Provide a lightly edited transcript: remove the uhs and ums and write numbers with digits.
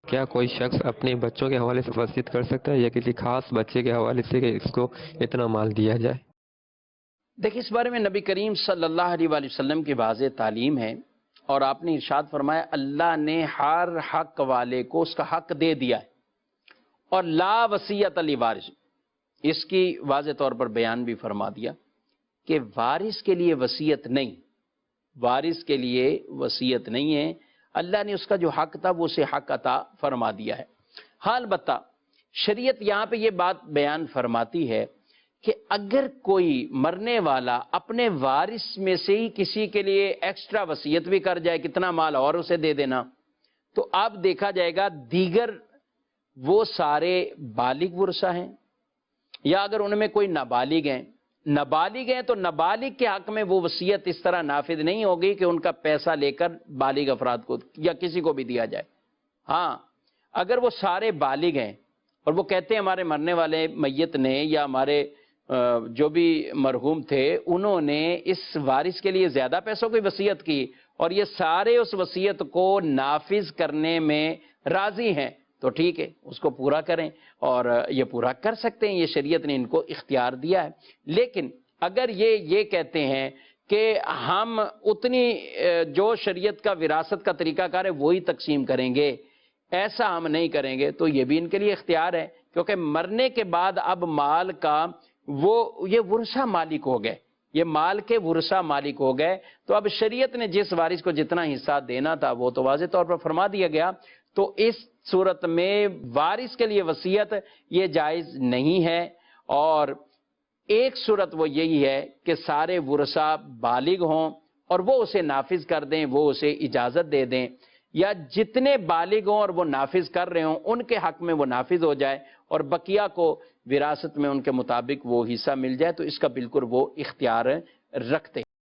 کیا کوئی شخص اپنے بچوں کے حوالے سے وصیت کر سکتا ہے یا کسی خاص بچے کے حوالے سے کہ اس کو اتنا مال دیا جائے؟ دیکھیں، اس بارے میں نبی کریم صلی اللہ علیہ وآلہ وسلم کی واضح تعلیم ہے، اور آپ نے ارشاد فرمایا اللہ نے ہر حق والے کو اس کا حق دے دیا ہے، اور لا وصیت لوارث، اس کی واضح طور پر بیان بھی فرما دیا کہ وارث کے لیے وصیت نہیں، وارث کے لیے وصیت نہیں ہے، اللہ نے اس کا جو حق تھا وہ اسے حق عطا فرما دیا ہے۔ ہاں البتہ شریعت یہاں پہ یہ بات بیان فرماتی ہے کہ اگر کوئی مرنے والا اپنے وارث میں سے ہی کسی کے لیے ایکسٹرا وصیت بھی کر جائے، کتنا مال اور اسے دے دینا، تو اب دیکھا جائے گا دیگر وہ سارے بالغ ورثہ ہیں، یا اگر ان میں کوئی نابالغ ہیں تو نابالغ کے حق میں وہ وصیت اس طرح نافذ نہیں ہوگی کہ ان کا پیسہ لے کر بالغ افراد کو یا کسی کو بھی دیا جائے۔ ہاں، اگر وہ سارے بالغ ہیں اور وہ کہتے ہیں ہمارے مرنے والے میت نے یا ہمارے جو بھی مرحوم تھے انہوں نے اس وارث کے لیے زیادہ پیسوں کی وصیت کی اور یہ سارے اس وصیت کو نافذ کرنے میں راضی ہیں، تو ٹھیک ہے، اس کو پورا کریں، اور یہ پورا کر سکتے ہیں، یہ شریعت نے ان کو اختیار دیا ہے۔ لیکن اگر یہ کہتے ہیں کہ ہم اتنی جو شریعت کا وراثت کا طریقہ کار ہے وہی تقسیم کریں گے، ایسا ہم نہیں کریں گے، تو یہ بھی ان کے لیے اختیار ہے، کیونکہ مرنے کے بعد اب مال کا یہ ورثہ مالک ہو گئے، یہ مال کے ورثہ مالک ہو گئے، تو اب شریعت نے جس وارث کو جتنا حصہ دینا تھا وہ تو واضح طور پر فرما دیا گیا، تو اس صورت میں وارث کے لیے وصیت یہ جائز نہیں ہے۔ اور ایک صورت وہ یہی ہے کہ سارے ورثہ بالغ ہوں اور وہ اسے نافذ کر دیں، وہ اسے اجازت دے دیں، یا جتنے بالغ ہوں اور وہ نافذ کر رہے ہوں ان کے حق میں وہ نافذ ہو جائے اور بقیہ کو وراثت میں ان کے مطابق وہ حصہ مل جائے، تو اس کا بالکل وہ اختیار رکھتے ہیں۔